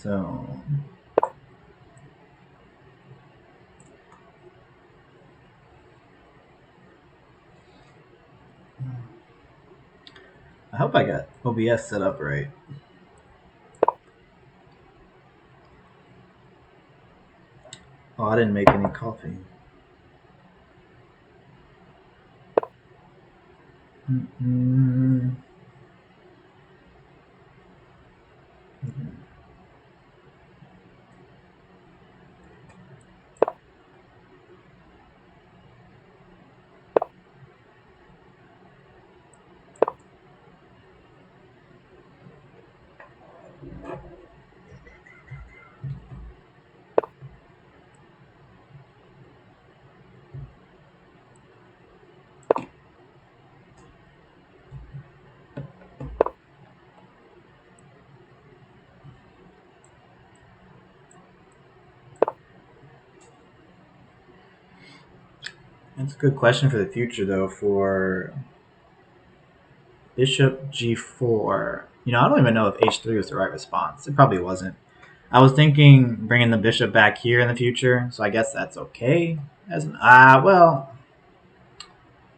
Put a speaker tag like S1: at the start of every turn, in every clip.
S1: So I hope I got OBS set up right. Oh, I didn't make any coffee. Mm-mm. That's a good question for the future, though. For Bishop G4, I don't even know if H3 was the right response. It probably wasn't. I was thinking bringing the bishop back here in the future, so I guess that's okay. Well,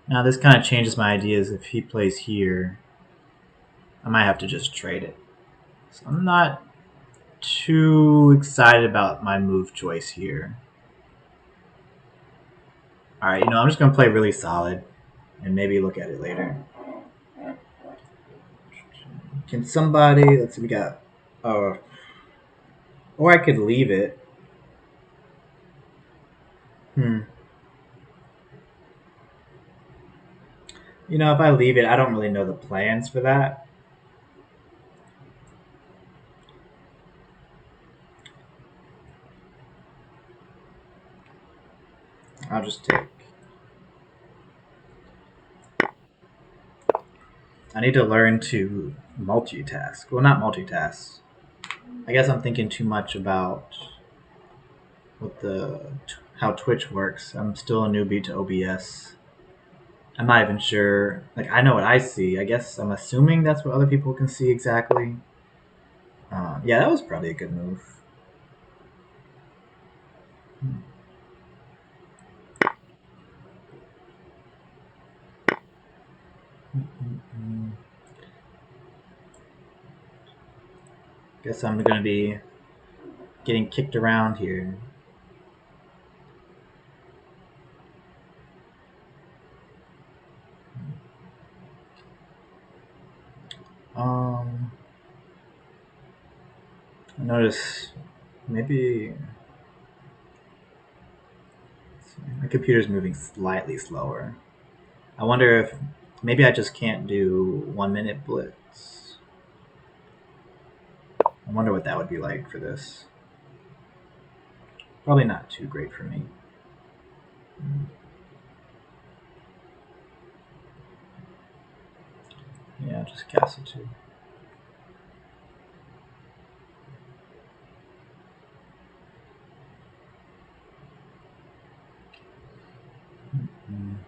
S1: now this kind of changes my ideas. If he plays here, I might have to just trade it. So I'm not too excited about my move choice here. All right, I'm just gonna play really solid, and maybe look at it later. Can somebody? Let's see. We got. Uh, or I could leave it. Hmm. If I leave it, I don't really know the plans for that. I'll just take. I need to learn to multitask. Well, not multitask. I guess I'm thinking too much about what how Twitch works. I'm still a newbie to OBS. I'm not even sure. Like, I know what I see. I guess I'm assuming that's what other people can see exactly. Yeah, that was probably a good move. Guess I'm gonna be getting kicked around here. I notice maybe my computer's moving slightly slower. I wonder if maybe I just can't do 1 minute blitz. I wonder what that would be like for this. Probably not too great for me. Yeah, just castle 2. Boom.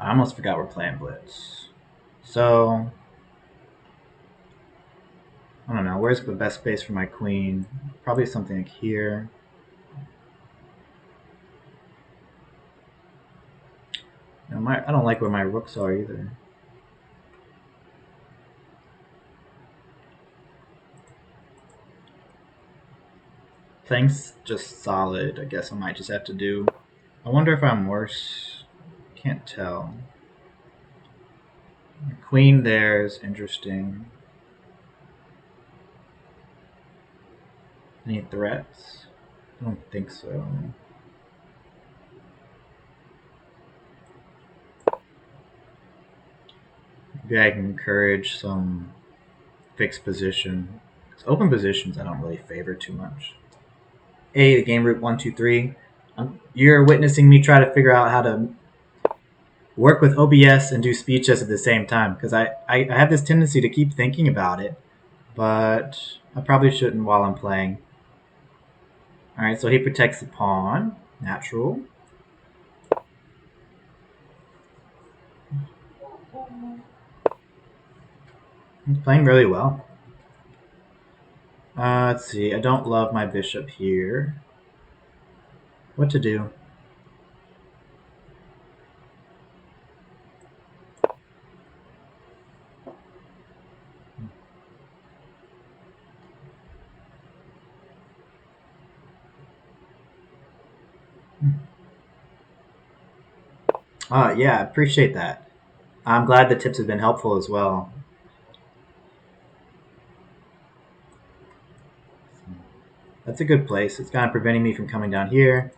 S1: I almost forgot we're playing blitz. So I don't know. Where's the best space for my queen? Probably something like here. I don't like where my rooks are either. Things just solid. I guess I might just have to do. I wonder if I'm worse. Can't tell. The queen there is interesting. Any threats? I don't think so. Maybe I can encourage some fixed position. 'Cause open positions I don't really favor too much. A, the game route 123. You're witnessing me try to figure out how to work with OBS and do speech test at the same time because I have this tendency to keep thinking about it, but I probably shouldn't while I'm playing. Alright, so he protects the pawn. Natural. He's playing really well. Let's see. I don't love my bishop here. What to do? Yeah, I appreciate that. I'm glad the tips have been helpful as well. That's a good place. It's kind of preventing me from coming down here.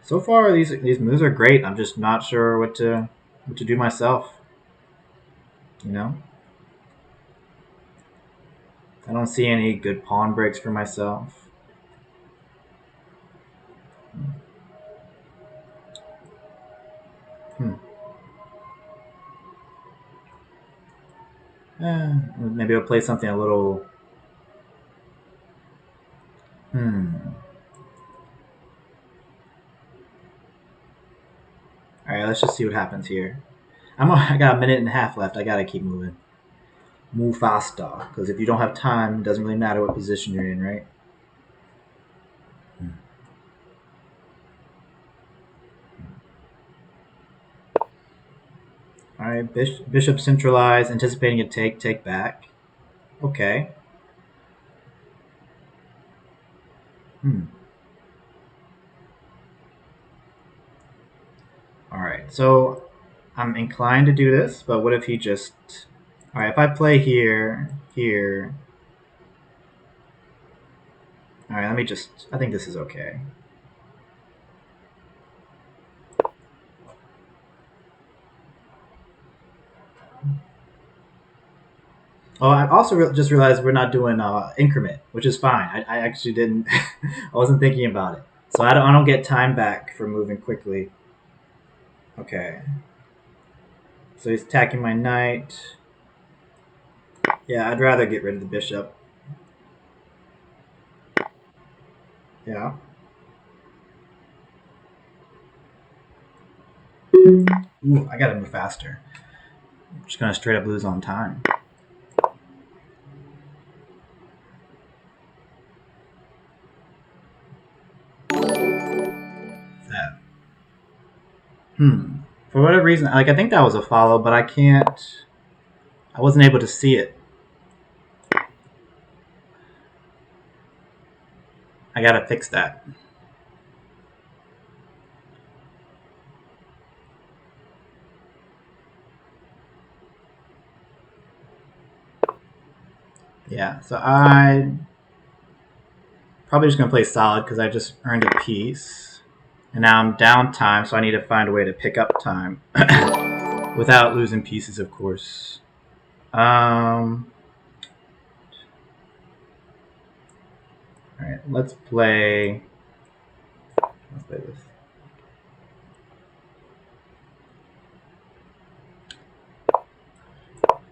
S1: So far, these moves are great. I'm just not sure what to do myself. You know, I don't see any good pawn breaks for myself. Maybe I'll play something a little. All right, let's just see what happens here. I got a minute and a half left. I gotta keep moving. Move faster, because if you don't have time, it doesn't really matter what position you're in, right? All right, bishop centralized, anticipating a take back. Okay. All right, so I'm inclined to do this, but what if he just... All right, if I play here... All right, let me just... I think this is okay. Oh, I also just realized we're not doing increment, which is fine. I actually didn't... I wasn't thinking about it. So I don't get time back for moving quickly. Okay. So he's attacking my knight. Yeah, I'd rather get rid of the bishop. Yeah. Ooh, I gotta move faster. I'm just gonna straight up lose on time. That. For whatever reason, like I think that was a follow, but I can't. I wasn't able to see it. I gotta fix that. Yeah, so I probably just gonna play solid because I just earned a piece, and now I'm down time, so I need to find a way to pick up time without losing pieces, of course. All right, let's play this.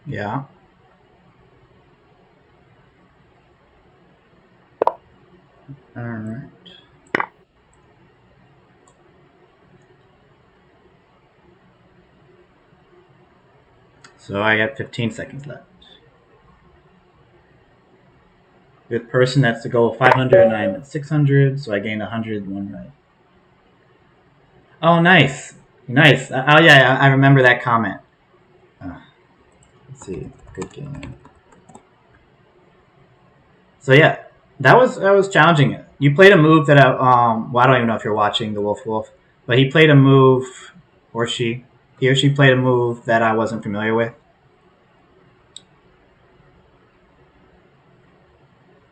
S1: Yeah. All right. So I got 15 seconds left. With person, that's the goal of 500, and I'm at 600, so I gained 101 right. Oh, nice. Nice. Oh, yeah, I remember that comment. Let's see. Good game. So, yeah, that was challenging. You played a move that well, I don't even know if you're watching the Wolf, but he played a move, he or she played a move that I wasn't familiar with.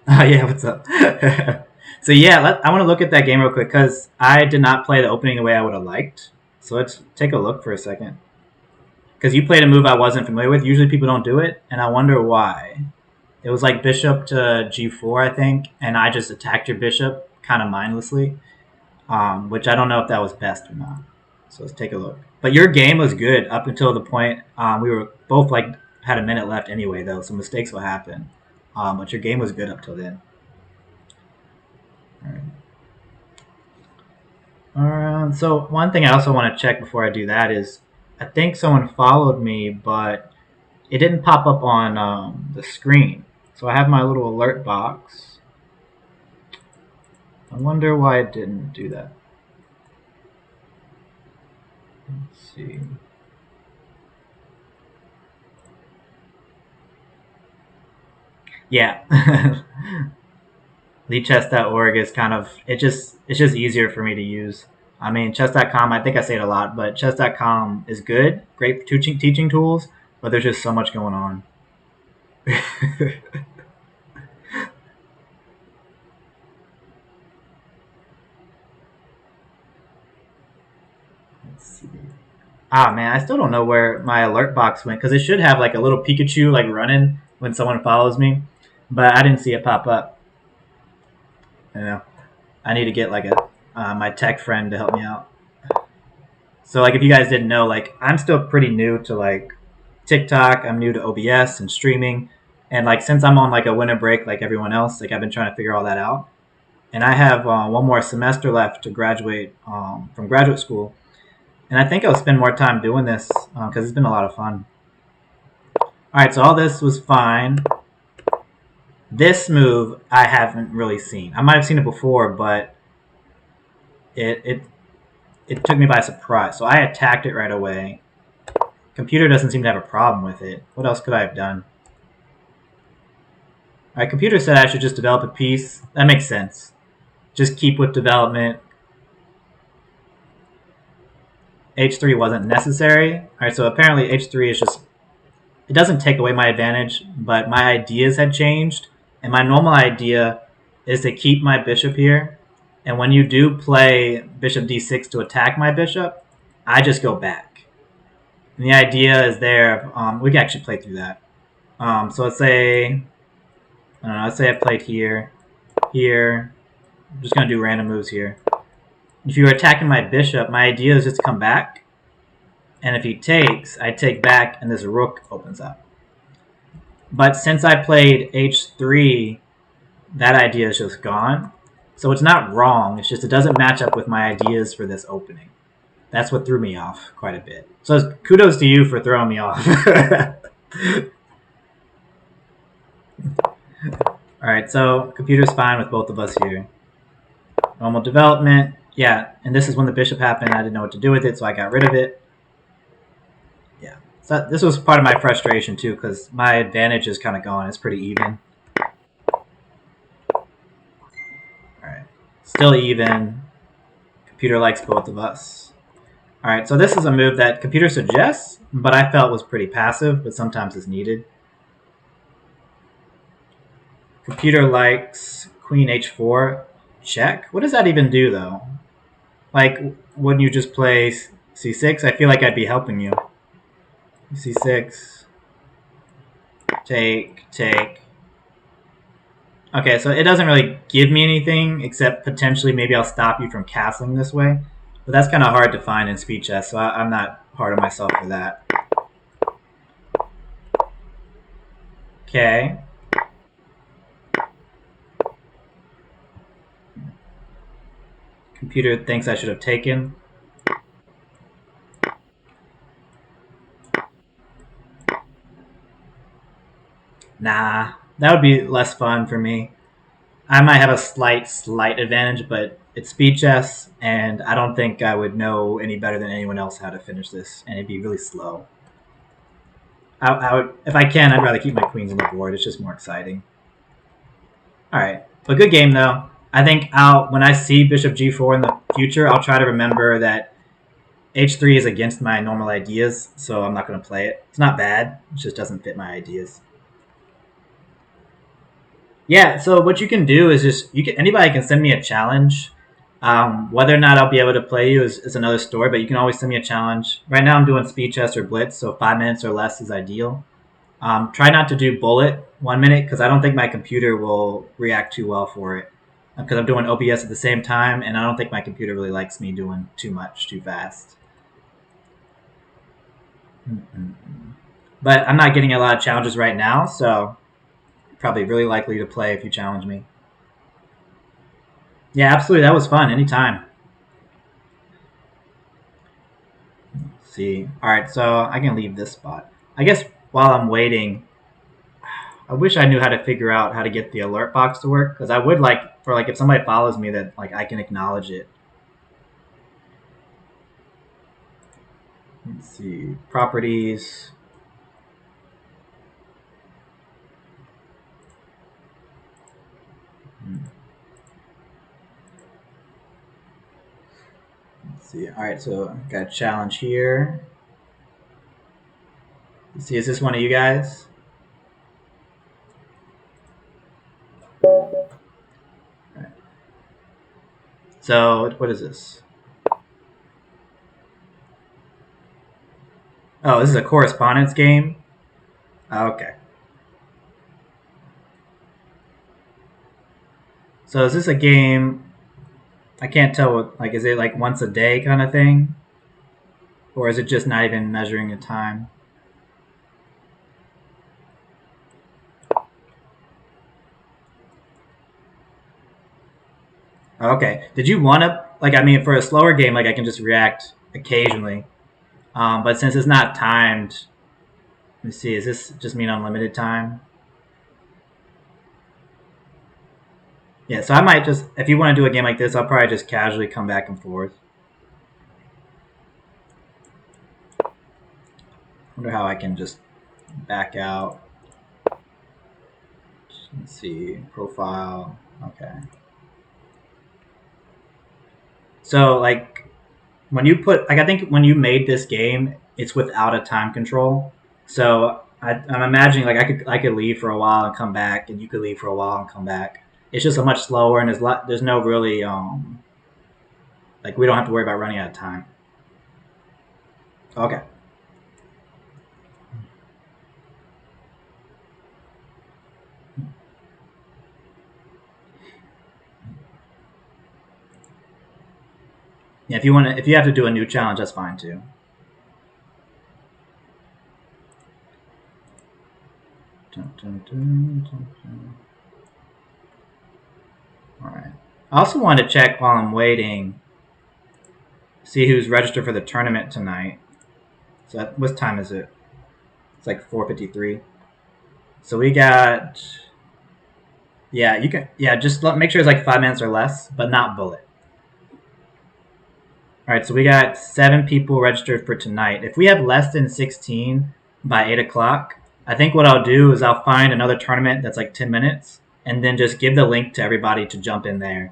S1: Yeah, what's up? So yeah, I want to look at that game real quick because I did not play the opening the way I would have liked. So let's take a look for a second. because you played a move I wasn't familiar with. Usually people don't do it, and I wonder why. It was like bishop to g4, I think, and I just attacked your bishop kind of mindlessly, which I don't know if that was best or not. So let's take a look. But your game was good up until the point we were both like had a minute left anyway, though, so mistakes will happen. But your game was good up till then. All right. So one thing I also want to check before I do that is, I think someone followed me, but it didn't pop up on the screen. So I have my little alert box. I wonder why it didn't do that. Let's see. Yeah. LeadChess.org is kind of it's just easier for me to use. I mean, chess.com, I think I say it a lot, but chess.com is good, great teaching tools, but there's just so much going on. Let's see. Ah, man, I still don't know where my alert box went, because it should have like a little Pikachu like running when someone follows me, but I didn't see it pop up. You know, I need to get like my tech friend to help me out. So like, if you guys didn't know, like, I'm still pretty new to like TikTok. I'm new to OBS and streaming, and like, since I'm on like a winter break like everyone else, like, I've been trying to figure all that out. And I have one more semester left to graduate from graduate school, and I think I'll spend more time doing this because it's been a lot of fun. All right, so all this was fine. This move I haven't really seen. I might have seen it before, but it took me by surprise. So I attacked it right away. Computer doesn't seem to have a problem with it. What else could I have done? All right, computer said I should just develop a piece. That makes sense. Just keep with development. H3 wasn't necessary. All right, so apparently H3 is just, it doesn't take away my advantage, but my ideas had changed. And my normal idea is to keep my bishop here. And when you do play bishop d6 to attack my bishop, I just go back. And the idea is there. We can actually play through that. So let's say, I don't know, let's say I played here, here. I'm just going to do random moves here. If you're attacking my bishop, my idea is just to come back. And if he takes, I take back, and this rook opens up. But since I played h3, that idea is just gone. So it's not wrong. It's just it doesn't match up with my ideas for this opening. That's what threw me off quite a bit. So kudos to you for throwing me off. All right, so computer's fine with both of us here. Normal development. Yeah, and this is when the bishop happened. I didn't know what to do with it, so I got rid of it. Yeah, so this was part of my frustration too, because my advantage is kind of gone. It's pretty even. All right, still even. Computer likes both of us. All right, so this is a move that computer suggests, but I felt was pretty passive, but sometimes it's needed. Computer likes queen h4, check. What does that even do, though? Like, wouldn't you just play c6? I feel like I'd be helping you. c6. Take, take. Okay, so it doesn't really give me anything, except potentially maybe I'll stop you from castling this way. But that's kind of hard to find in speed chess, so I'm not hard on myself for that. Okay. Computer thinks I should have taken. Nah, that would be less fun for me. I might have a slight advantage, but it's speed chess, and I don't think I would know any better than anyone else how to finish this, and it'd be really slow. I would, if I can, I'd rather keep my queens on the board. It's just more exciting. All right, but good game though. I think when I see bishop g4 in the future, I'll try to remember that h3 is against my normal ideas, so I'm not going to play it. It's not bad. It just doesn't fit my ideas. Yeah, so what you can do is just anybody can send me a challenge, Whether or not I'll be able to play you is another story, but you can always send me a challenge. Right now I'm doing speed chess or blitz, so 5 minutes or less is ideal. Try not to do bullet 1 minute because I don't think my computer will react too well for it. Because I'm doing OBS at the same time, and I don't think my computer really likes me doing too much too fast. But I'm not getting a lot of challenges right now, so probably really likely to play if you challenge me. Yeah, absolutely. That was fun. Anytime. Let's see. All right, so I can leave this spot. I guess while I'm waiting, I wish I knew how to figure out how to get the alert box to work because I would like for like if somebody follows me that like I can acknowledge it. Let's see. Properties. Let's see. All right, so got a challenge here. Let's see, is this one of you guys? Right. So what is this? Oh, this is a correspondence game. Oh, okay. So is this a game? I can't tell. What, like, is it like once a day kind of thing, or is it just not even measuring the time? Okay. Did you want to like? I mean, for a slower game, like I can just react occasionally. But since it's not timed, let me see. Is this just mean unlimited time? Yeah. So I might just, if you want to do a game like this, I'll probably just casually come back and forth. Wonder how I can just back out. Let's see. Profile. Okay. So like when you put like I think when you made this game, it's without a time control. So I'm imagining like I could leave for a while and come back, and you could leave for a while and come back. It's just a much slower, and there's no really like we don't have to worry about running out of time. Okay. Yeah, if you have to do a new challenge, that's fine too. Dun, dun, dun, dun, dun. All right. I also wanted to check while I'm waiting, see who's registered for the tournament tonight. So what time is it? It's like 4:53. So we got. Yeah, you can. Yeah, just make sure it's like 5 minutes or less, but not bullet. All right, so we got 7 people registered for tonight. If we have less than 16 by 8 o'clock, I think what I'll do is I'll find another tournament that's like 10 minutes, and then just give the link to everybody to jump in there.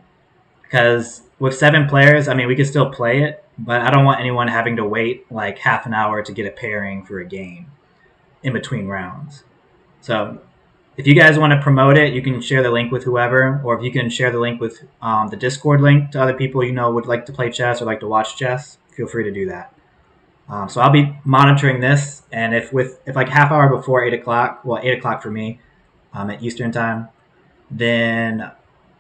S1: Because with 7 players, I mean, we can still play it, but I don't want anyone having to wait like half an hour to get a pairing for a game in between rounds. So if you guys want to promote it, you can share the link with whoever, or if you can share the link with the Discord link to other people you know would like to play chess or like to watch chess, feel free to do that. So I'll be monitoring this, and if like half hour before 8 o'clock, well 8 o'clock for me at Eastern time, then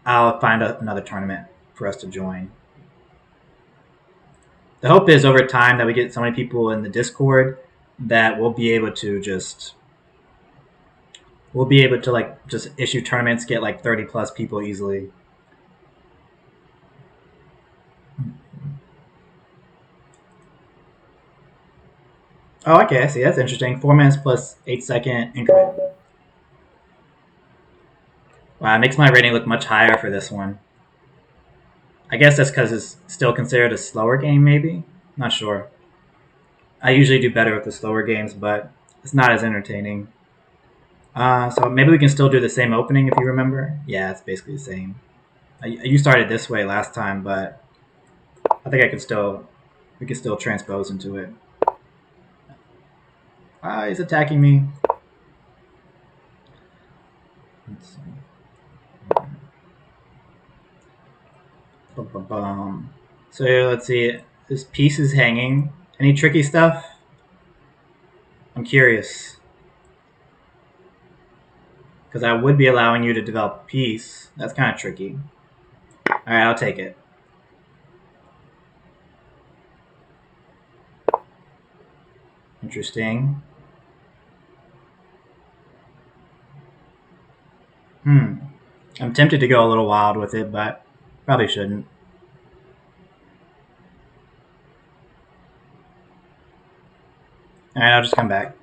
S1: I'll find another tournament for us to join. The hope is over time that we get so many people in the Discord that we'll be able to like just issue tournaments, get like 30 plus people easily. Oh, okay, I see. That's interesting. 4 minutes plus 8 second increment. Wow, it makes my rating look much higher for this one. I guess that's because it's still considered a slower game, maybe? Not sure. I usually do better with the slower games, but it's not as entertaining. So maybe we can still do the same opening if you remember. Yeah, it's basically the same. You started this way last time, but I think we can still transpose into it. He's attacking me. Let's see. Bum. So let's see. This piece is hanging. Any tricky stuff? I'm curious. Because I would be allowing you to develop piece. That's kind of tricky. Alright, I'll take it. Interesting. I'm tempted to go a little wild with it, but probably shouldn't. Alright, I'll just come back.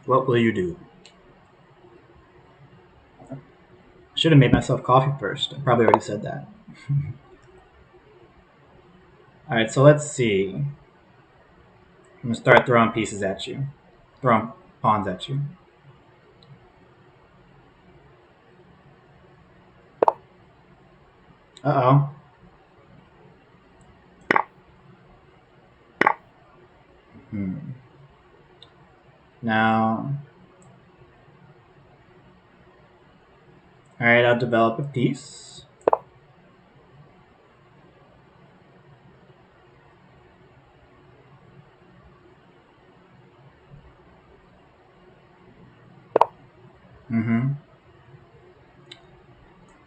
S1: What will you do? I should have made myself coffee first. I probably already said that. Alright, so let's see. I'm going to start throwing pieces at you. Throwing pawns at you. Uh-oh. Now... Alright, I'll develop a piece.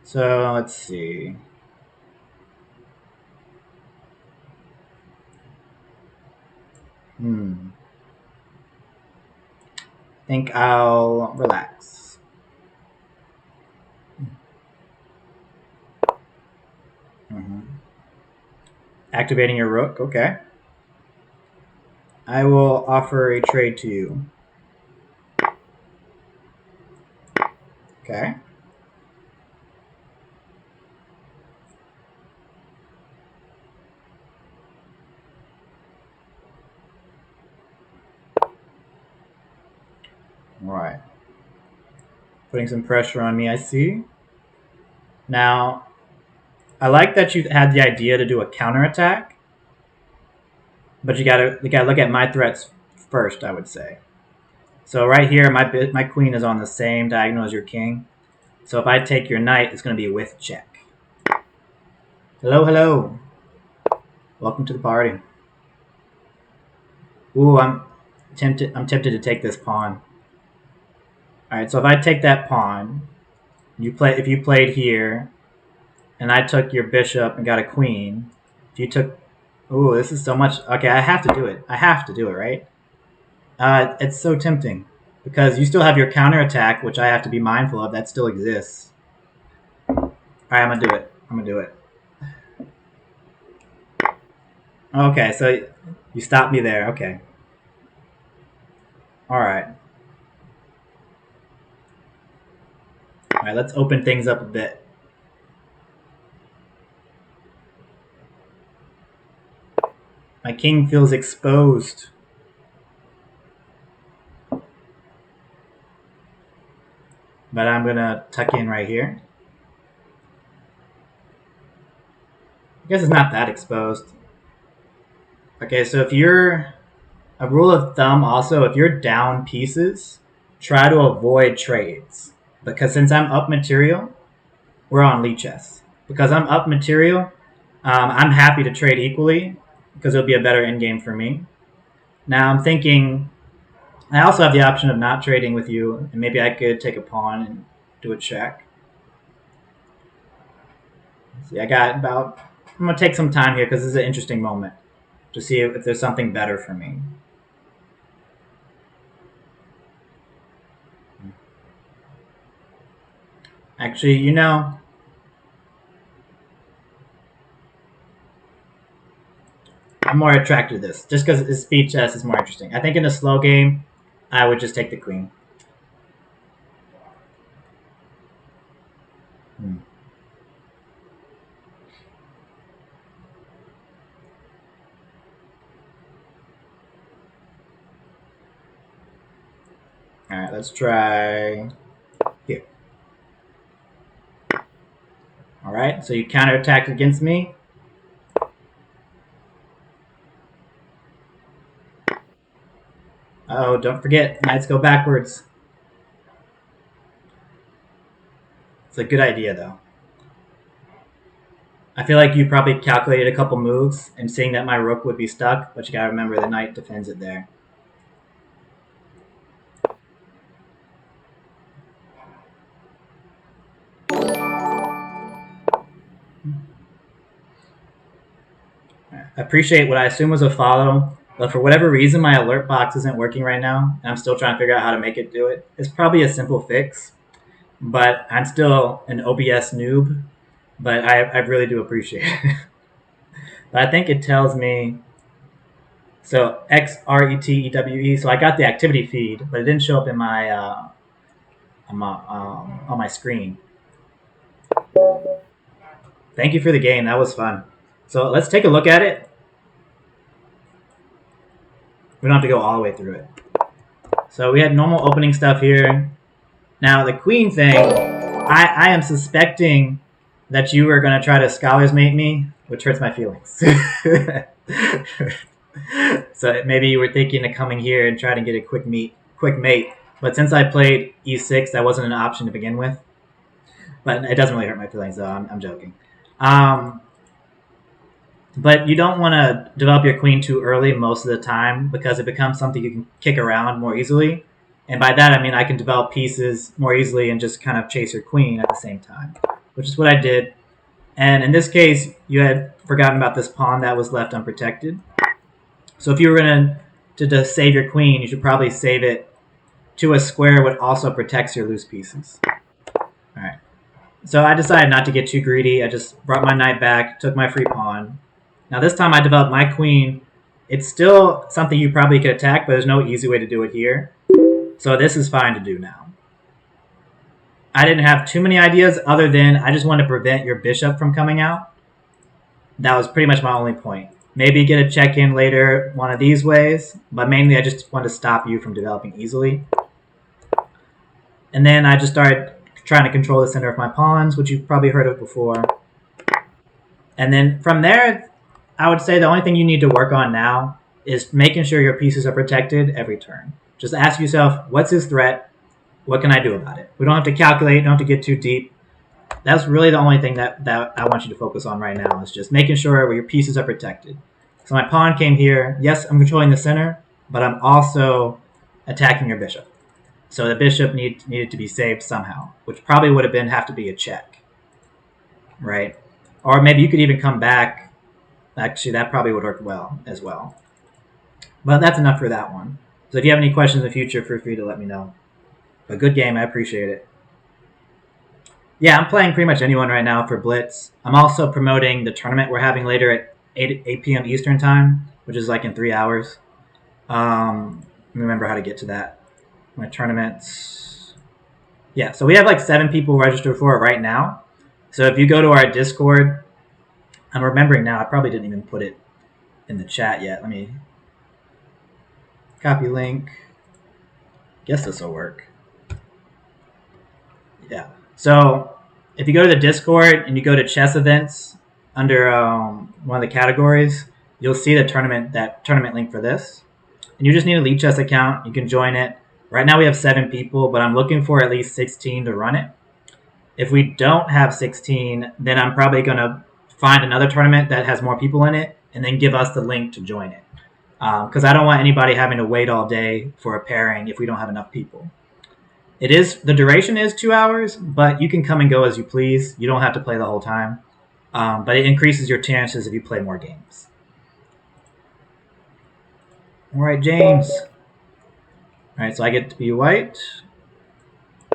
S1: So, let's see. I think I'll relax. Activating your rook, okay. I will offer a trade to you. Okay. Right. Putting some pressure on me, I see. Now, I like that you had the idea to do a counterattack, but you gotta look at my threats first, I would say. So right here, my queen is on the same diagonal as your king. So if I take your knight, it's going to be with check. Hello, hello. Welcome to the party. Ooh, I'm tempted to take this pawn. All right, so if I take that pawn, if you played here, and I took your bishop and got a queen. If you took, ooh, this is so much. Okay, I have to do it. I have to do it, right? It's so tempting because you still have your counterattack, which I have to be mindful of. That still exists. All right, I'm gonna do it. I'm gonna do it. Okay, so you stopped me there. Okay. All right. All right, let's open things up a bit. My king feels exposed. But I'm gonna tuck in right here. I guess it's not that exposed. Okay, so if you're a rule of thumb also, if you're down pieces, try to avoid trades. Because since I'm up material, we're on Lichess. Because I'm up material, I'm happy to trade equally because it'll be a better endgame for me. Now I'm thinking, I also have the option of not trading with you, and maybe I could take a pawn and do a check. See, I got about, I'm going to take some time here because this is an interesting moment to see if there's something better for me. Actually, you know, I'm more attracted to this just because the speed chess is more interesting. I think in a slow game, I would just take the queen. Alright, let's try here. Alright, so you counterattack against me. Oh, don't forget, knights go backwards. It's a good idea, though. I feel like you probably calculated a couple moves and seeing that my rook would be stuck, but you gotta remember the knight defends it there. I appreciate what I assume was a follow, but for whatever reason my alert box isn't working right now, and I'm still trying to figure out how to make it do it. It's probably a simple fix, but I'm still an OBS noob, but I really do appreciate it. But I think it tells me, so XRETEWE, so I got the activity feed, but it didn't show up in my on my screen. Thank you for the game, that was fun. So let's take a look at it. We don't have to go all the way through it. So we had normal opening stuff here. Now the queen thing, I am suspecting that you were going to try to scholars mate me, which hurts my feelings. So maybe you were thinking of coming here and trying to get a quick mate. But since I played e6, that wasn't an option to begin with. But it doesn't really hurt my feelings, though. I'm joking. But you don't want to develop your queen too early most of the time because it becomes something you can kick around more easily. And by that, I mean I can develop pieces more easily and just kind of chase your queen at the same time, which is what I did. And in this case, you had forgotten about this pawn that was left unprotected. So if you were going to save your queen, you should probably save it to a square which also protects your loose pieces. All right. So I decided not to get too greedy. I just brought my knight back, took my free pawn. Now this time I developed my queen. It's still something you probably could attack, but there's no easy way to do it here. So this is fine to do now. I didn't have too many ideas other than I just wanted to prevent your bishop from coming out. That was pretty much my only point. Maybe get a check-in later one of these ways, but mainly I just wanted to stop you from developing easily. And then I just started trying to control the center of my pawns, which you've probably heard of before. And then from there, I would say the only thing you need to work on now is making sure your pieces are protected every turn. Just ask yourself, what's his threat? What can I do about it? We don't have to calculate, don't have to get too deep. That's really the only thing that I want you to focus on right now is just making sure your pieces are protected. So my pawn came here. Yes, I'm controlling the center, but I'm also attacking your bishop. So the bishop needed to be saved somehow, which probably would have to be a check, right? Or maybe you could even come back. Actually, that probably would work well as well. But that's enough for that one. So if you have any questions in the future, feel free to let me know. But good game, I appreciate it. Yeah, I'm playing pretty much anyone right now for Blitz. I'm also promoting the tournament we're having later at 8 p.m. Eastern time, which is like in 3 hours. Remember how to get to that. My tournaments. Yeah, so we have like 7 people registered for it right now. So if you go to our Discord, I'm remembering now, I probably didn't even put it in the chat yet. Let me copy link. Guess this will work. Yeah. So if you go to the Discord and you go to chess events under one of the categories, you'll see that tournament link for this. And you just need a Lead Chess account. You can join it. Right now we have 7 people, but I'm looking for at least 16 to run it. If we don't have 16, then I'm probably going to find another tournament that has more people in it and then give us the link to join it. Because I don't want anybody having to wait all day for a pairing if we don't have enough people. The duration is 2 hours, but you can come and go as you please. You don't have to play the whole time. But it increases your chances if you play more games. All right, James. All right, so I get to be white.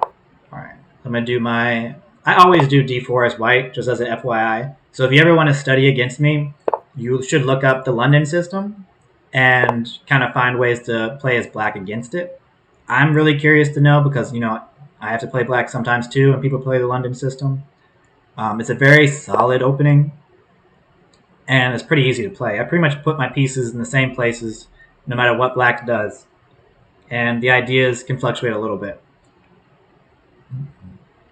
S1: All right, I'm going to do I always do d4 as white, just as an FYI. So if you ever want to study against me, you should look up the London system and kind of find ways to play as black against it. I'm really curious to know because, I have to play black sometimes too, and people play the London system. It's a very solid opening, and it's pretty easy to play. I pretty much put my pieces in the same places no matter what black does. and the ideas can fluctuate a little bit.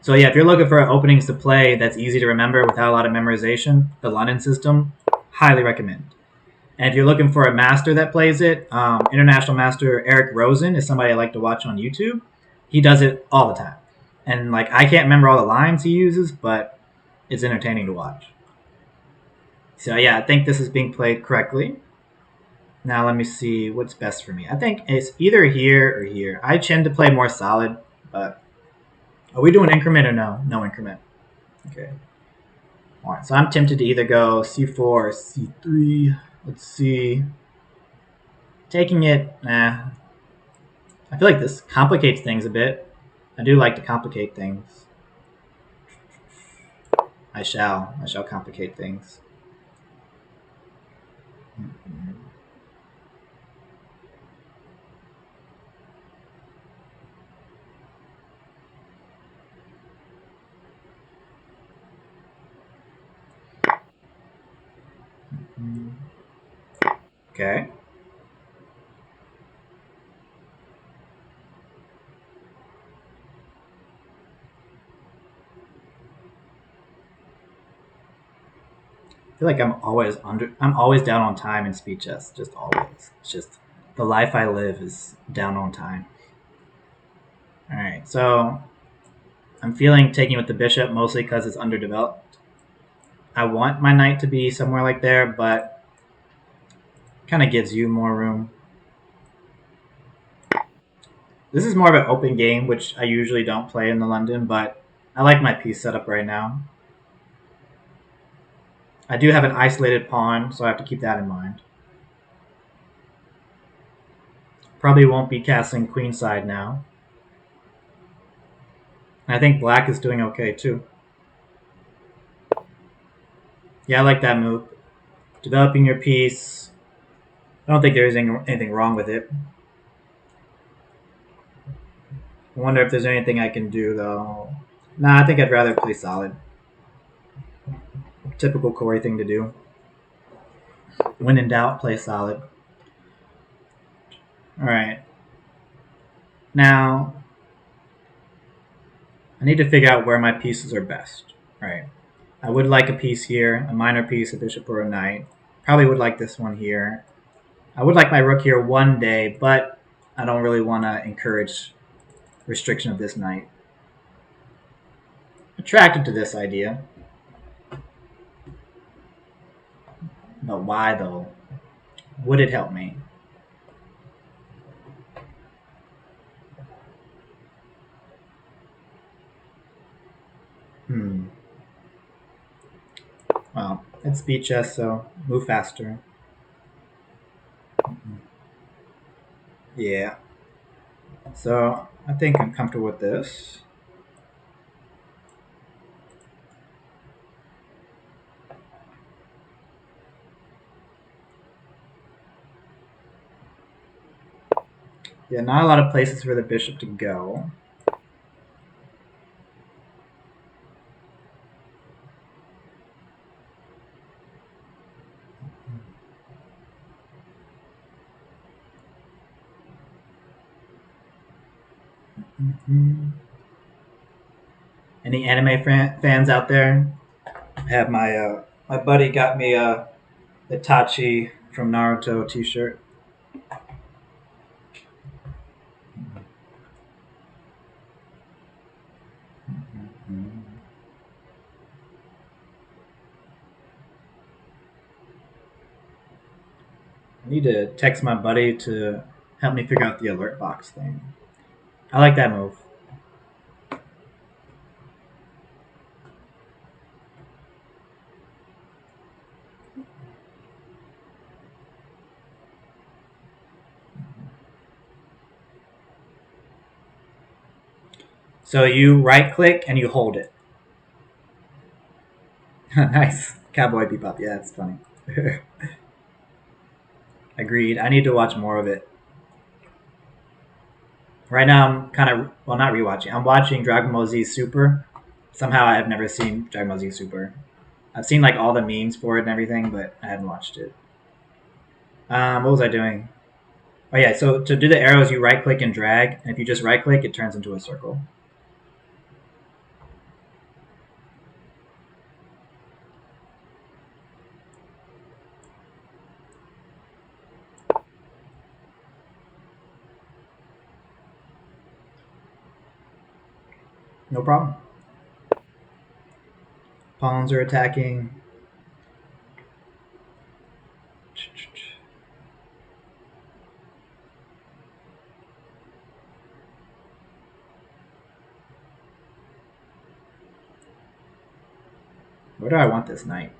S1: So yeah, if you're looking for openings to play that's easy to remember without a lot of memorization, the London system, highly recommend. And if you're looking for a master that plays it, international master Eric Rosen is somebody I like to watch on YouTube. He does it all the time, and like I can't remember all the lines he uses, but it's entertaining to watch. So yeah, I think this is being played correctly. Now let me see what's best for me. I think it's either here or here. I tend to play more solid, but are we doing increment or no? No increment. Okay. All right. So I'm tempted to either go c4 or c3. Let's see. Taking it, nah. I feel like this complicates things a bit. I do like to complicate things. I shall complicate things. Okay. I feel like I'm always down on time in speed chess, just always. It's just the life I live is down on time. All right, so I'm feeling taking with the bishop mostly because it's underdeveloped. I want my knight to be somewhere like there, but kind of gives you more room. This is more of an open game, which I usually don't play in the London, but I like my piece setup right now. I do have an isolated pawn, so I have to keep that in mind. Probably won't be castling queenside now. And I think black is doing okay too. Yeah, I like that move. Developing your piece. I don't think there's anything wrong with it. I wonder if there's anything I can do though. Nah, I think I'd rather play solid. Typical Corey thing to do. When in doubt, play solid. Alright. Now, I need to figure out where my pieces are best. Right. I would like a piece here, a minor piece, a bishop or a knight. Probably would like this one here. I would like my rook here one day, but I don't really want to encourage restriction of this knight. Attracted to this idea. But why though? Would it help me? Well, it's speed chess, so move faster. Yeah. So I think I'm comfortable with this. Yeah, not a lot of places for the bishop to go. Any anime fans out there? I have my buddy got me a Itachi from Naruto T-shirt. I need to text my buddy to help me figure out the alert box thing. I like that move. So you right click and you hold it. Nice. Cowboy Bebop. Yeah, it's funny. Agreed. I need to watch more of it. Right now, I'm kind of, well, not rewatching. I'm watching Dragon Ball Z Super. Somehow I have never seen Dragon Ball Z Super. I've seen like all the memes for it and everything, but I haven't watched it. What was I doing? Oh yeah, so to do the arrows, you right click and drag, and if you just right click, it turns into a circle. No problem. Pawns are attacking. Where do I want this knight?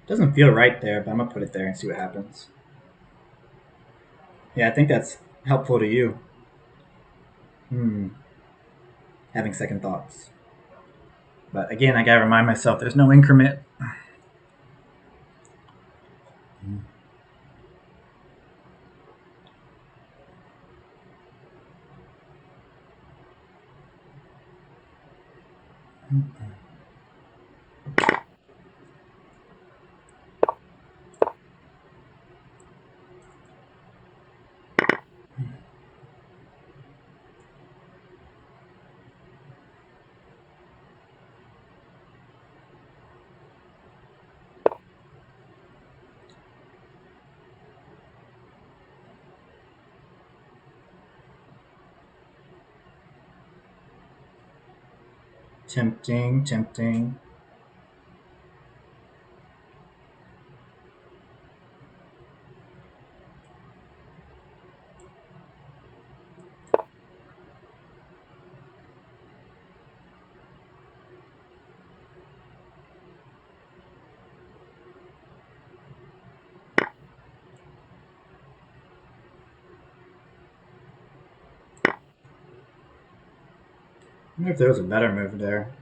S1: Doesn't feel right there, but I'm gonna put it there and see what happens. Yeah, I think that's helpful to you. Having second thoughts. But again, I gotta remind myself there's no increment. Tempting, tempting. I wonder if there was a better move there.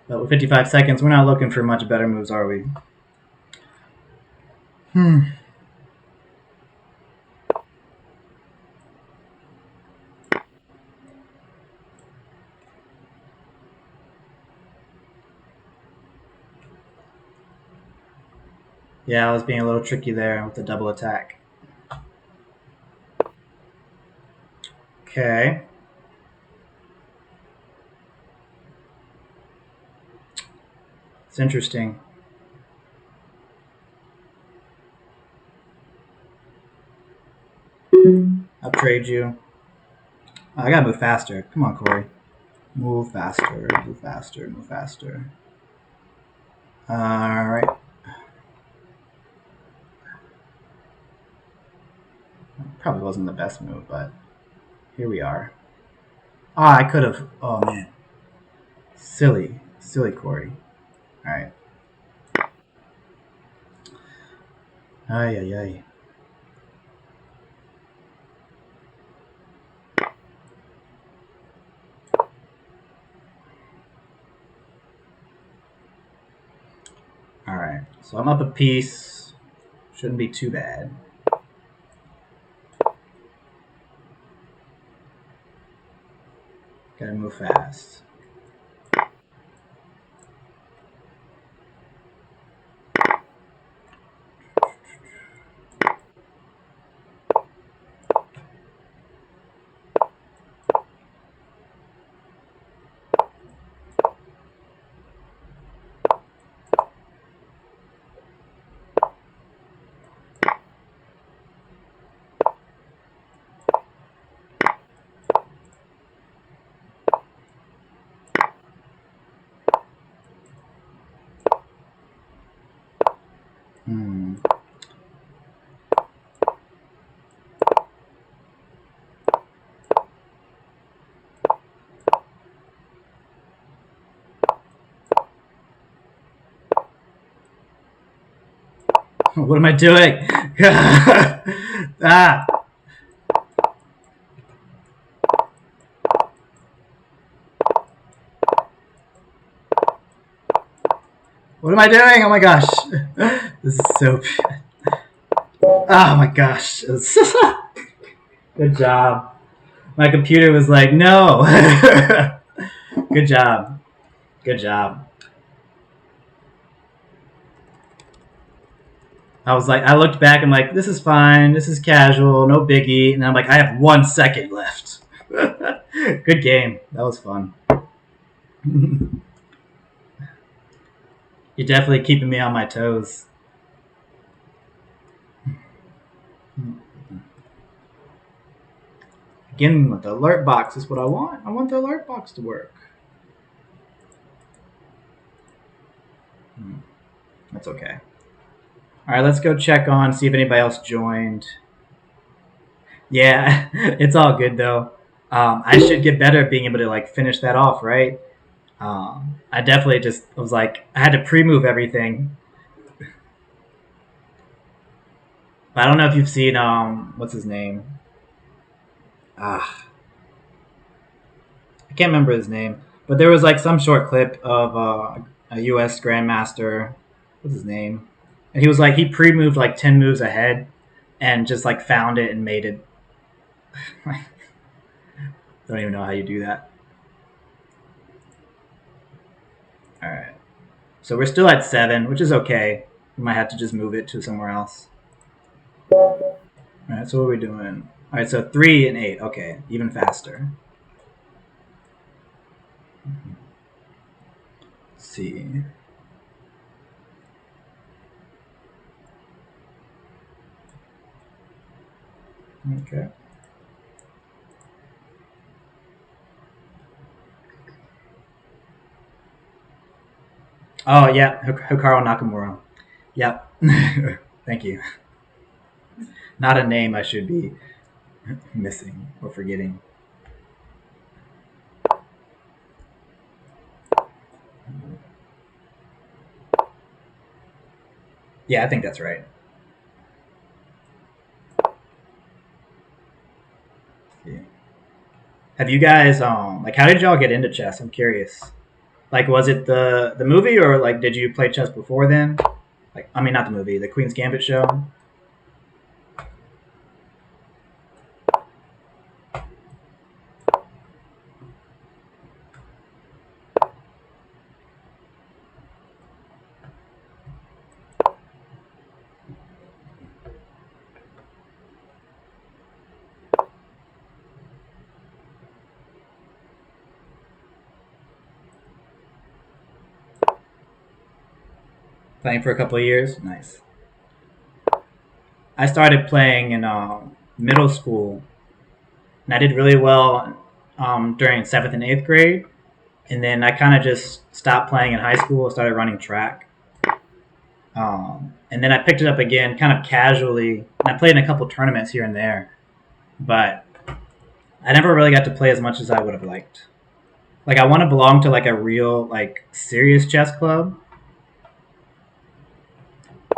S1: But with 55 seconds, we're not looking for much better moves, are we? Yeah, I was being a little tricky there with the double attack. Okay. It's interesting. I'll trade you. Oh, I gotta move faster. Come on, Corey. Move faster, move faster, move faster. Alright. Probably wasn't the best move, but here we are. Ah, I could have. Oh, man. Silly. Silly Corey. Alright. Ay, ay, ay. Alright. So I'm up a piece. Shouldn't be too bad. Gotta move fast. What am I doing? Ah! What am I doing? Oh my gosh. This is so bad. Oh my gosh. Good job. My computer was like, no. Good job. Good job. I was like, I looked back. I'm like, this is fine. This is casual, no biggie. And I'm like, I have 1 second left. Good game. That was fun. You're definitely keeping me on my toes. Again, with the alert box is what I want. I want the alert box to work. That's okay. All right, let's go check on, see if anybody else joined. Yeah, it's all good though. I should get better at being able to like finish that off, right? I definitely just was like, I had to pre-move everything. But I don't know if you've seen what's his name? Ah, I can't remember his name. But there was like some short clip of a U.S. Grandmaster. What's his name? And he was like, he pre-moved like 10 moves ahead, and just like found it and made it. Don't even know how you do that. All right. So we're still at 7, which is okay. We might have to just move it to somewhere else. All right. So what are we doing? All right. So 3 and 8. Okay, even faster. Let's see. Okay. Oh yeah, Hikaru Nakamura. Yep. Thank you. Not a name I should be missing or forgetting. Yeah, I think that's right. Yeah. Have you guys like how did y'all get into chess? I'm curious. Like was it the movie or like did you play chess before then? Like I mean not the movie, the Queen's Gambit show. Playing for a couple of years. Nice. I started playing in middle school, and I did really well during 7th and 8th grade. And then I kind of just stopped playing in high school. Started running track, and then I picked it up again, kind of casually. And I played in a couple tournaments here and there, but I never really got to play as much as I would have liked. Like I want to belong to like a real like serious chess club,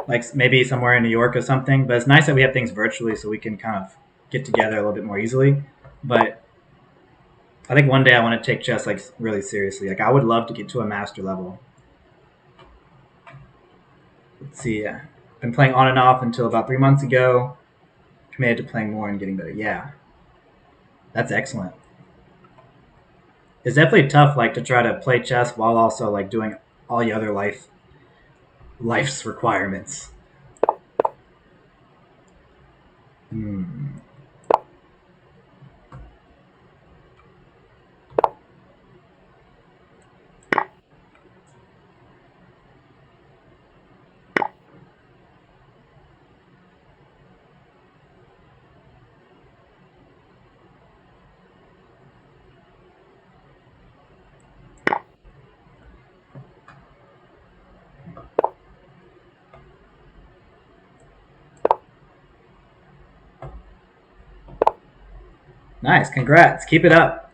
S1: like maybe somewhere in New York or something. But it's nice that we have things virtually, so we can kind of get together a little bit more easily. But I think one day I want to take chess like really seriously. Like I would love to get to a master level. Let's see. Yeah. Been playing on and off until about 3 months ago. Committed to playing more and getting better. Yeah, that's excellent. It's definitely tough, like to try to play chess while also like doing all the other life's requirements. Hmm. Nice, congrats. Keep it up.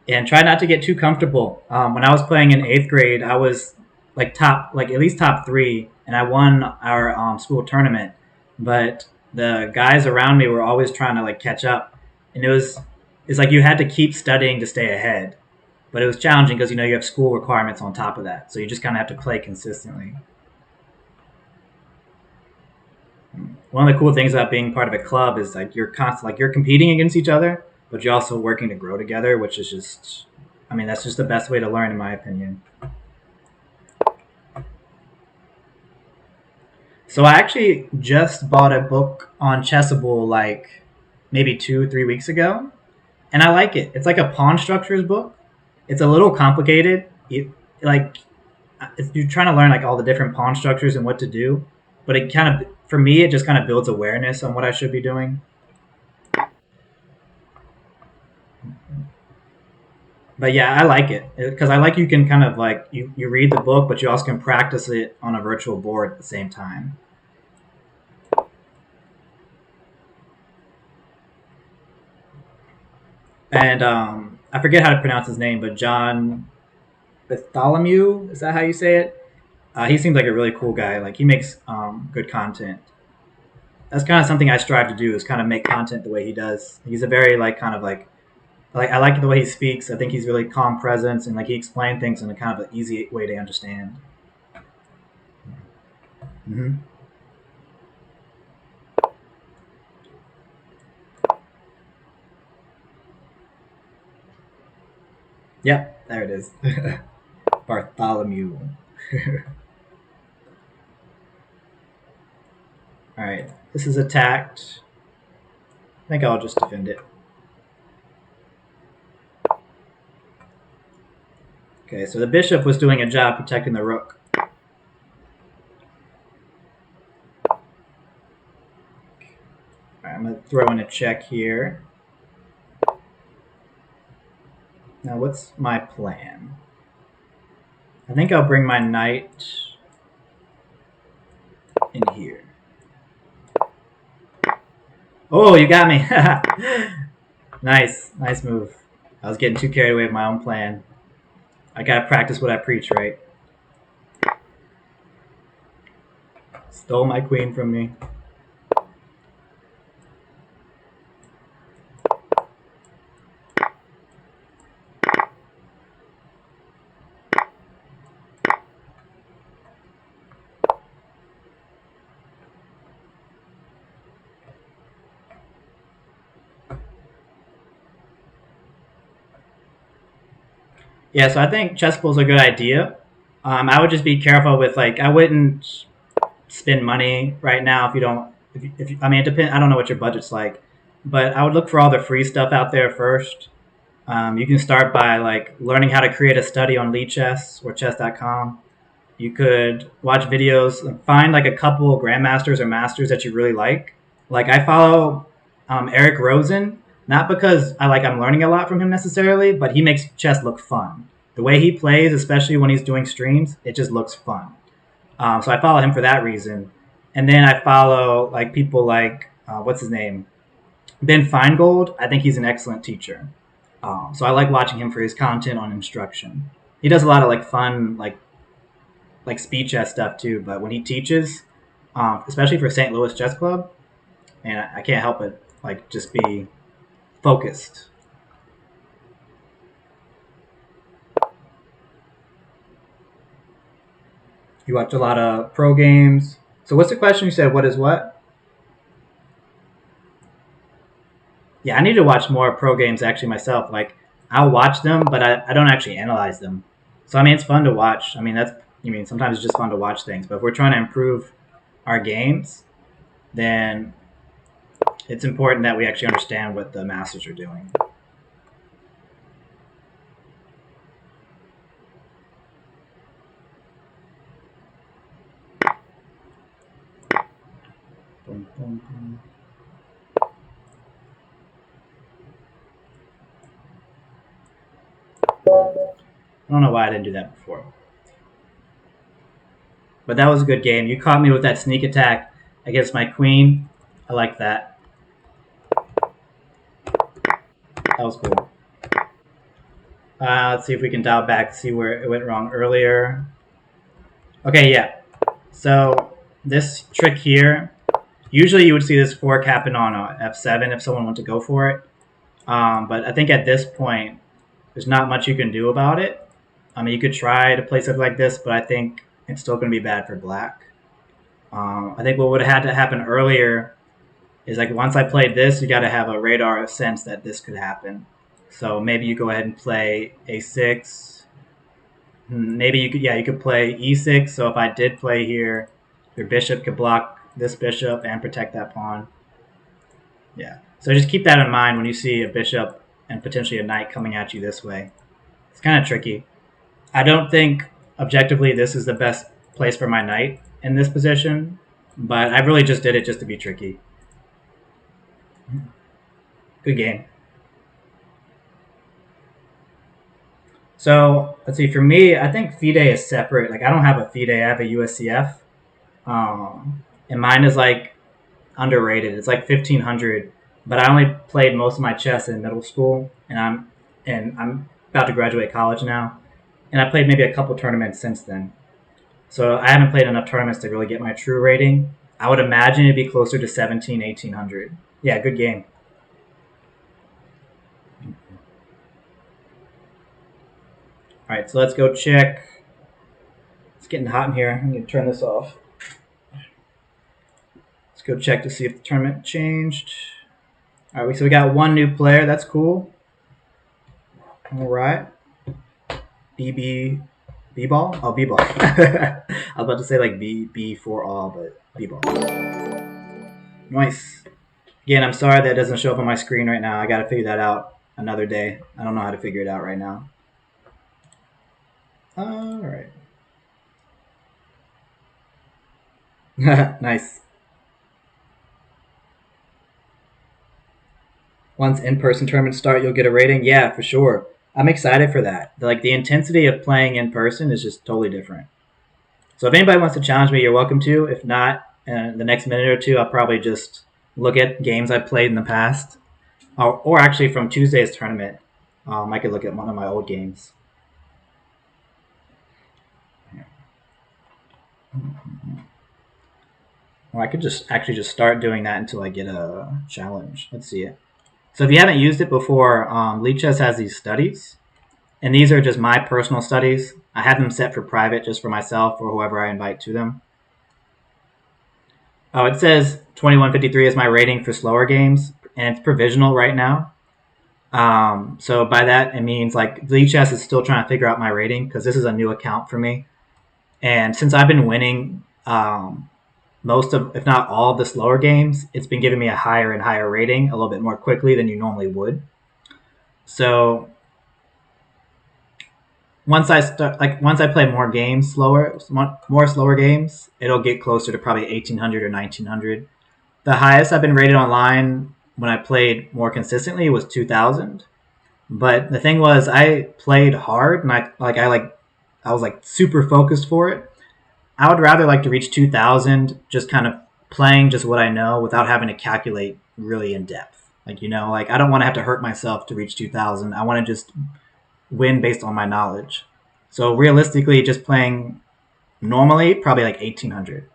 S1: And try not to get too comfortable. When I was playing in 8th grade, I was like top, like at least top 3, and I won our school tournament. But the guys around me were always trying to like catch up, and it's like you had to keep studying to stay ahead. But it was challenging because you have school requirements on top of that, so you just kind of have to play consistently. One of the cool things about being part of a club is like you're constant, like you're competing against each other, but you're also working to grow together, which is just, I mean, that's just the best way to learn, in my opinion. So I actually just bought a book on Chessable like maybe 2 3 weeks ago, and I like it. It's like a pawn structures book. It's a little complicated. Like you're trying to learn like all the different pawn structures and what to do, but it kind of for me it just kind of builds awareness on what I should be doing. But yeah, I like it because I like you can kind of like you read the book, but you also can practice it on a virtual board at the same time. And I forget how to pronounce his name, but John Bartholomew, is that how you say it? He seems like a really cool guy. Like he makes good content. That's kind of something I strive to do is kind of make content the way he does. He's a very like kind of like I like the way he speaks. I think he's really calm presence and like he explains things in a kind of an easy way to understand. Mm-hmm. Yep, there it is. Bartholomew. All right, this is attacked. I think I'll just defend it. Okay, so the bishop was doing a job protecting the rook. Right, I'm going to throw in a check here. Now, what's my plan? I think I'll bring my knight in here. Oh, you got me. Nice move. I was getting too carried away with my own plan. I gotta practice what I preach, right? Stole my queen from me. Yeah, so I think chesspool's a good idea. I would just be careful with like I wouldn't spend money right now if you don't. If you, I mean, it depends. I don't know what your budget's like, but I would look for all the free stuff out there first. You can start by like learning how to create a study on Chess or chess.com. You could watch videos, find like a couple grandmasters or masters that you really like. Like I follow Eric Rosen, not because I'm learning a lot from him necessarily, but he makes chess look fun. The way he plays, especially when he's doing streams, it just looks fun. So I follow him for that reason, and then I follow like people like what's his name, Ben Feingold. I think he's an excellent teacher. So I like watching him for his content on instruction. He does a lot of like fun like speed chess stuff too. But when he teaches, especially for St. Louis Chess Club, and I can't help it like just be focused. You watch a lot of pro games. So what's the question? You said what is what? Yeah, I need to watch more pro games actually myself. Like I'll watch them, but I don't actually analyze them. So I mean, it's fun to watch. I mean, that's you mean sometimes it's just fun to watch things. But if we're trying to improve our games, then it's important that we actually understand what the masters are doing. Boom, boom, boom. I don't know why I didn't do that before. But that was a good game. You caught me with that sneak attack against my queen. I like that. That was cool. Let's see if we can dial back, see where it went wrong earlier. Okay, yeah. So this trick here, usually you would see this fork happen on a f7 if someone wanted to go for it. But I think at this point, there's not much you can do about it. I mean, you could try to play something like this, but I think it's still going to be bad for black. I think what would have had to happen earlier is like once I played this, you got to have a radar sense that this could happen. So maybe you go ahead and play a6. Maybe you could play e6. So if I did play here, Your bishop could block this bishop and protect that pawn. Yeah. So just keep that in mind when you see a bishop and potentially a knight coming at you this way. It's kind of tricky. I don't think objectively this is the best place for my knight in this position, but I really just did it just to be tricky. Good game. So let's see. For me, I think FIDE is separate. Like I don't have a FIDE. I have a USCF, and mine is like underrated. It's like 1500, but I only played most of my chess in middle school, and I'm about to graduate college now, and I played maybe a couple tournaments since then. So I haven't played enough tournaments to really get my true rating. I would imagine it'd be closer to 17, 1800. Yeah, good game. All right, so let's go check. It's getting hot in here. I'm going to turn this off. Let's go check to see if the tournament changed. All right, so we got one new player. That's cool. All right. BB B-ball? Oh, B-ball. I was about to say like B for all, but B-ball. Nice. Again, I'm sorry that doesn't show up on my screen right now. I got to figure that out another day. I don't know how to figure it out right now. All right. Nice. Once in-person tournaments start, you'll get a rating. Yeah, for sure. I'm excited for that. Like the intensity of playing in person is just totally different. So if anybody wants to challenge me, you're welcome to. If not, in the next minute or two, I'll probably just look at games I've played in the past, or actually from Tuesday's tournament. I could look at one of my old games. Or I could just actually just start doing that until I get a challenge. Let's see it. So if you haven't used it before, Lichess has these studies, and these are just my personal studies. I have them set for private just for myself or whoever I invite to them. Oh, it says 2153 is my rating for slower games, and it's provisional right now. So by that, it means like Lichess is still trying to figure out my rating because this is a new account for me. And since I've been winning most of, if not all of the slower games, it's been giving me a higher and higher rating a little bit more quickly than you normally would. So once I play more games more slower games, it'll get closer to probably 1800 or 1900. The highest I've been rated online when I played more consistently was 2000. But the thing was, I played hard and I was like super focused for it. I would rather like to reach 2000 just kind of playing just what I know without having to calculate really in depth. Like, like I don't want to have to hurt myself to reach 2000. I want to just win based on my knowledge. So realistically, just playing normally, probably like 1800.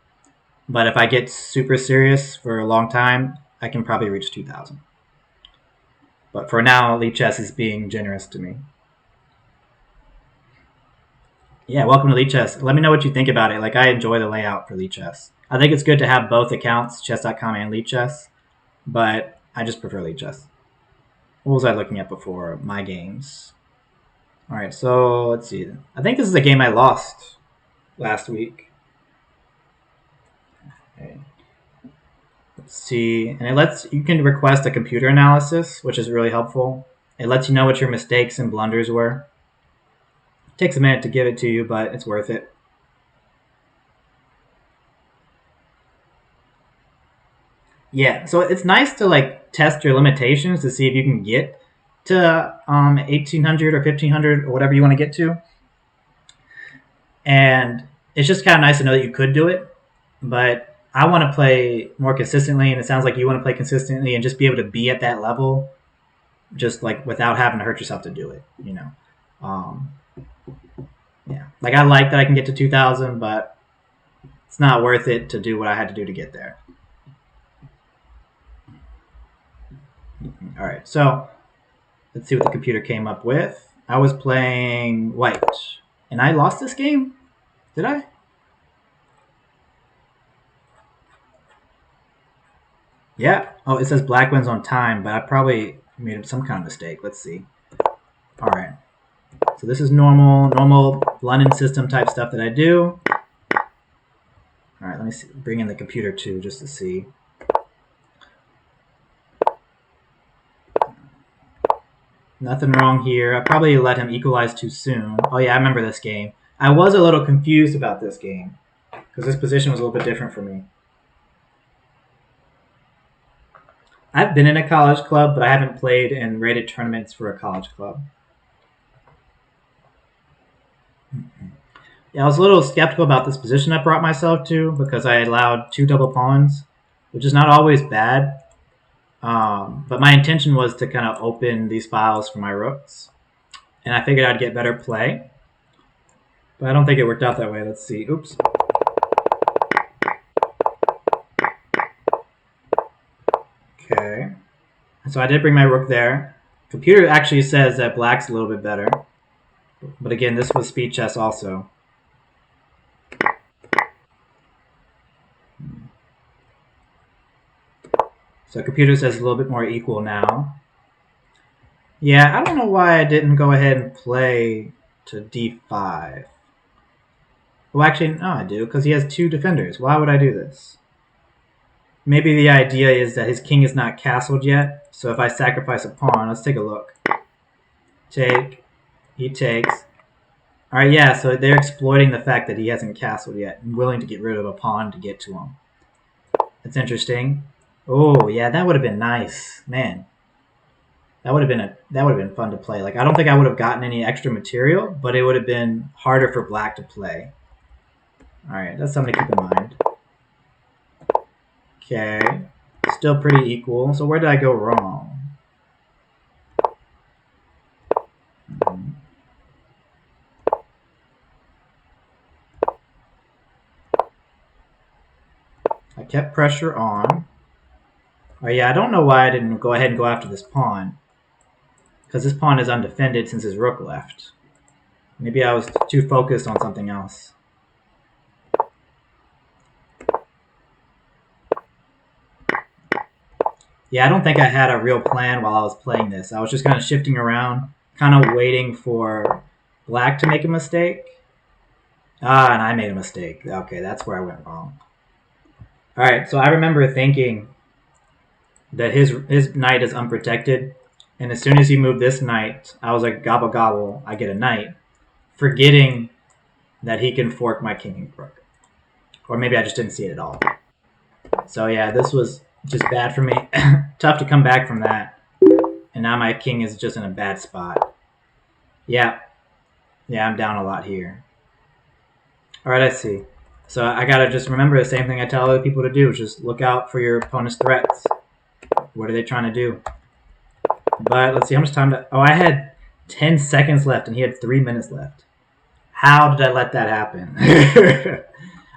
S1: But if I get super serious for a long time, I can probably reach 2000. But for now, Lichess is being generous to me. Yeah, welcome to Lichess. Let me know what you think about it. Like, I enjoy the layout for Lichess. I think it's good to have both accounts, chess.com and Lichess, but I just prefer Lichess. What was I looking at before? My games. All right, so let's see. I think this is a game I lost last week. Okay. Let's see. And you can request a computer analysis, which is really helpful. It lets you know what your mistakes and blunders were. It takes a minute to give it to you, but it's worth it. Yeah, so it's nice to like test your limitations to see if you can get to 1800 or 1500 or whatever you want to get to. And it's just kind of nice to know that you could do it, but I want to play more consistently, and it sounds like you want to play consistently and just be able to be at that level just like without having to hurt yourself to do it, yeah, like I like that I can get to 2000, but it's not worth it to do what I had to do to get there. All right, so let's see what the computer came up with. I was playing white, and I lost this game. Did I? Yeah. Oh, it says black wins on time, but I probably made some kind of mistake. Let's see. All right. So this is normal London system type stuff that I do. All right, let me see, bring in the computer too, just to see. Nothing wrong here. I probably let him equalize too soon. Oh yeah, I remember this game. I was a little confused about this game because this position was a little bit different for me. I've been in a college club, but I haven't played in rated tournaments for a college club. Yeah, I was a little skeptical about this position I brought myself to because I allowed 2 double pawns, which is not always bad. But my intention was to kind of open these files for my rooks, and I figured I'd get better play. But I don't think it worked out that way. Let's see. Oops. Okay. So I did bring my rook there. Computer actually says that black's a little bit better. But again, this was speed chess also. So computer says a little bit more equal now. Yeah, I don't know why I didn't go ahead and play to d5. Well, actually, no, I do, because he has 2 defenders. Why would I do this? Maybe the idea is that his king is not castled yet, so if I sacrifice a pawn, let's take a look. Take. He takes. Alright, yeah, so they're exploiting the fact that he hasn't castled yet and willing to get rid of a pawn to get to him. That's interesting. Oh, yeah, that would have been nice. Man. That would have been fun to play. Like, I don't think I would have gotten any extra material, but it would have been harder for black to play. Alright, that's something to keep in mind. Okay. Still pretty equal. So where did I go wrong? I kept pressure on. Oh yeah, I don't know why I didn't go ahead and go after this pawn. Because this pawn is undefended since his rook left. Maybe I was too focused on something else. Yeah, I don't think I had a real plan while I was playing this. I was just kind of shifting around, kind of waiting for black to make a mistake. Ah, and I made a mistake. Okay, that's where I went wrong. Alright, so I remember thinking that his knight is unprotected, and as soon as he moved this knight, I was like, gobble gobble, I get a knight, forgetting that he can fork my king and rook. Or maybe I just didn't see it at all. So yeah, this was just bad for me. Tough to come back from that. And now my king is just in a bad spot. Yeah. Yeah, I'm down a lot here. Alright, I see. So I gotta just remember the same thing I tell other people to do. Just look out for your opponent's threats. What are they trying to do? But let's see how much time to... Oh, I had 10 seconds left and he had 3 minutes left. How did I let that happen?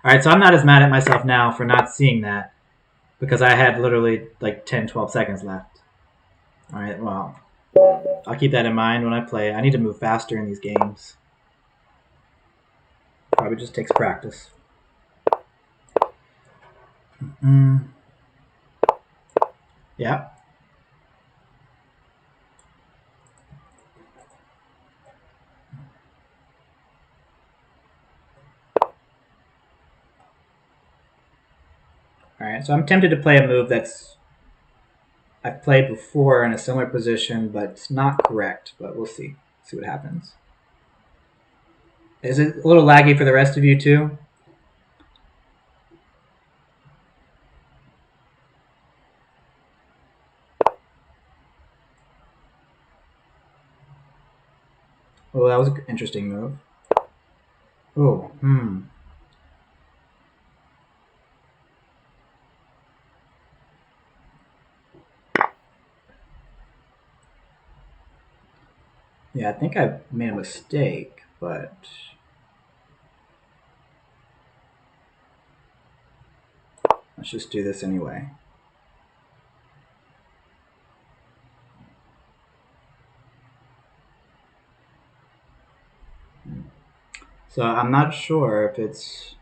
S1: Alright, so I'm not as mad at myself now for not seeing that. Because I had literally like 10, 12 seconds left. Alright, well, I'll keep that in mind when I play. I need to move faster in these games. Probably just takes practice. Yeah. Alright, so I'm tempted to play a move that's I've played before in a similar position, but it's not correct. But we'll see. See what happens. Is it a little laggy for the rest of you too? Oh, that was an interesting move. Oh, Yeah, I think I made a mistake, but... let's just do this anyway. So I'm not sure if it's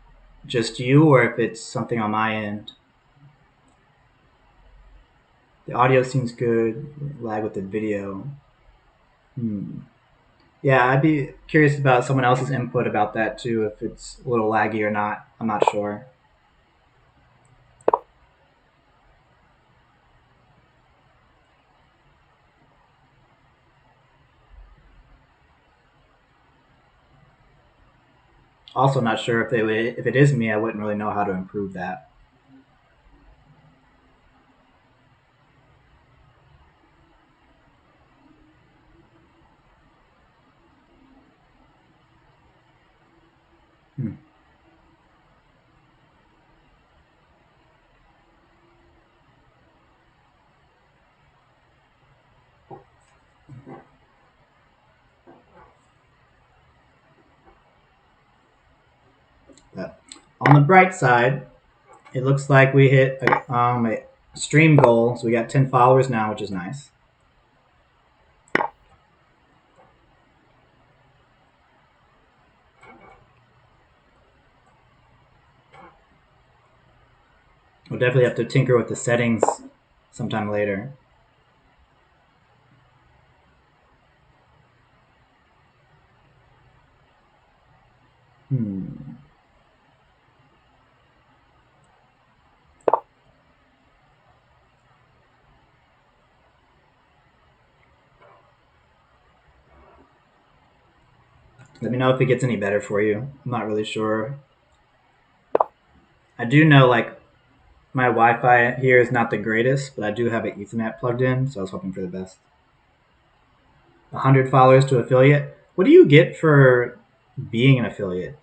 S1: just you or if it's something on my end. The audio seems good. Lag with the video. Yeah, I'd be curious about someone else's input about that too, if it's a little laggy or not. I'm not sure. Also, not sure if it is me, I wouldn't really know how to improve that. Hmm. But on the bright side, it looks like we hit a stream goal, so we got 10 followers now, which is nice. We'll definitely have to tinker with the settings sometime later. Hmm. Let me know if it gets any better for you. I'm not really sure. I do know like my Wi-Fi here is not the greatest, but I do have an Ethernet plugged in, so I was hoping for the best. 100 followers to affiliate. What do you get for being an affiliate?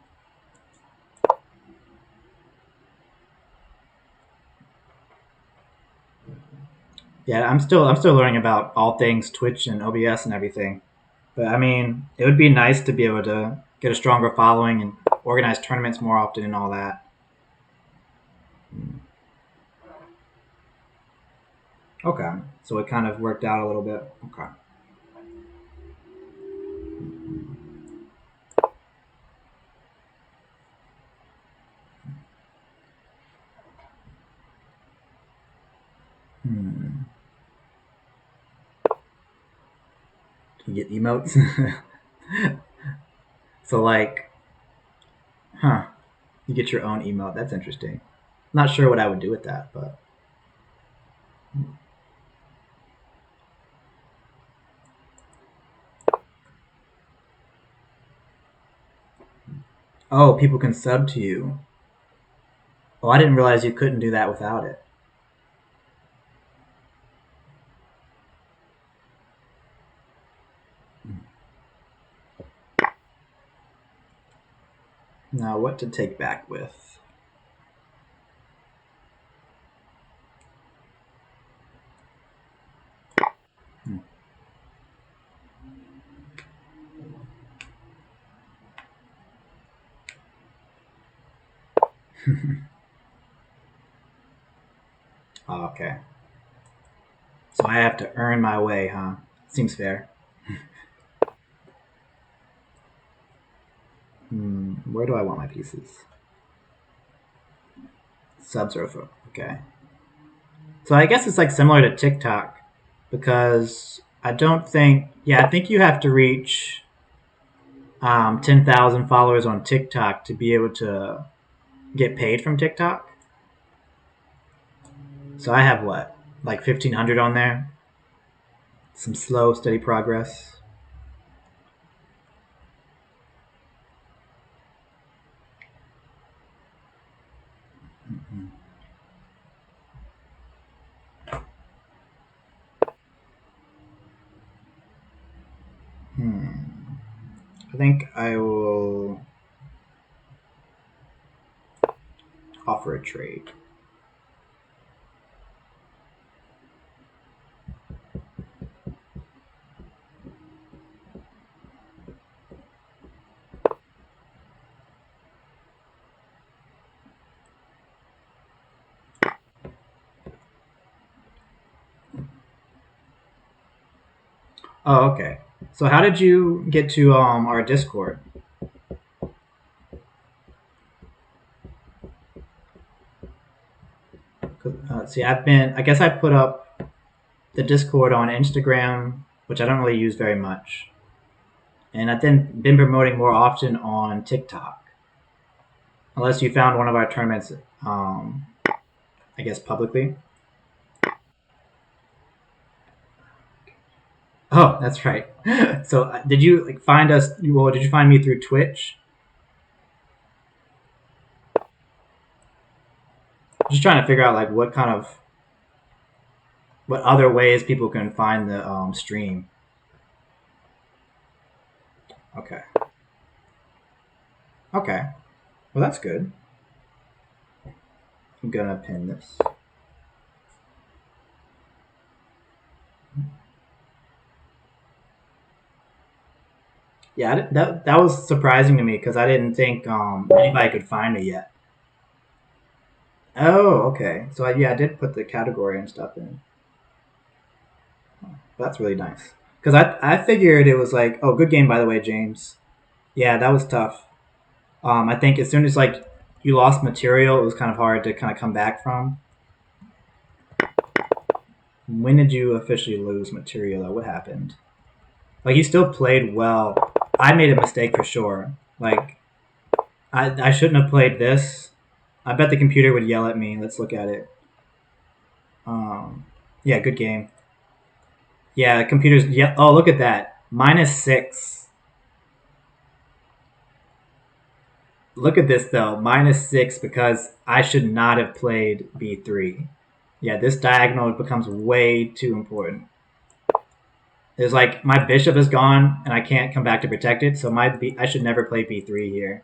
S1: Yeah, I'm still learning about all things Twitch and OBS and everything. But I mean, it would be nice to be able to get a stronger following and organize tournaments more often and all that. Okay, so it kind of worked out a little bit. Okay. Hmm. You get emotes. So like, huh? You get your own emote. That's interesting. Not sure what I would do with that, but oh, people can sub to you. Oh, I didn't realize you couldn't do that without it. Now, what to take back with? Hmm. Oh, okay. So I have to earn my way, huh? Seems fair. Where do I want my pieces? Subs are for okay. So I guess it's like similar to TikTok because I don't think yeah I think you have to reach 10,000 followers on TikTok to be able to get paid from TikTok. So I have what like 1,500 on there. Some slow, steady progress. Hmm. I think I will offer a trade. Oh, okay. So how did you get to our Discord? See, I guess I put up the Discord on Instagram, which I don't really use very much, and I've then been promoting more often on TikTok. Unless you found one of our tournaments, I guess publicly. Oh, that's right. So did you like find us? Well, did you find me through Twitch? Just trying to figure out like what other ways people can find the stream. Okay. Okay. Well, that's good. I'm gonna pin this. Yeah, that was surprising to me because I didn't think anybody could find it yet. Oh, okay. So yeah, I did put the category and stuff in. That's really nice. Because I figured it was like, oh, good game by the way, James. Yeah, that was tough. I think as soon as like you lost material, it was kind of hard to kind of come back from. When did you officially lose material? Though? What happened? Like you still played well. I made a mistake for sure. Like I shouldn't have played this. I bet the computer would yell at me. Let's look at it. Um, yeah, good game. Yeah, the computer's yeah. Oh, look at that. -6. Look at this though. -6 because I should not have played b3. Yeah, this diagonal becomes way too important. There's like my bishop is gone and I can't come back to protect it, so I should never play b3 here.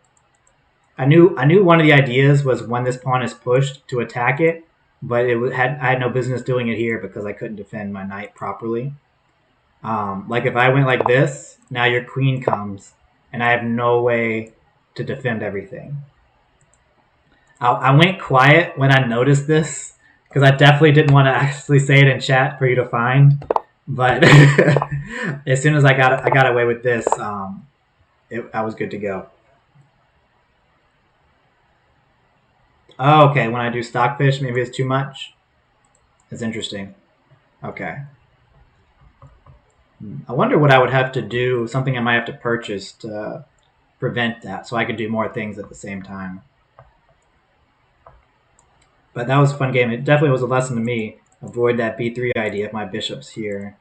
S1: I knew one of the ideas was when this pawn is pushed to attack it, but I had no business doing it here because I couldn't defend my knight properly. Like if I went like this, now your queen comes, and I have no way to defend everything. I went quiet when I noticed this because I definitely didn't want to actually say it in chat for you to find. But as soon as I got away with this, I was good to go. Oh, okay. When I do stockfish, maybe it's too much. It's interesting. Okay. I wonder what I would have to do. Something I might have to purchase to prevent that, so I could do more things at the same time. But that was a fun game. It definitely was a lesson to me. Avoid that b3 idea if my bishop's here.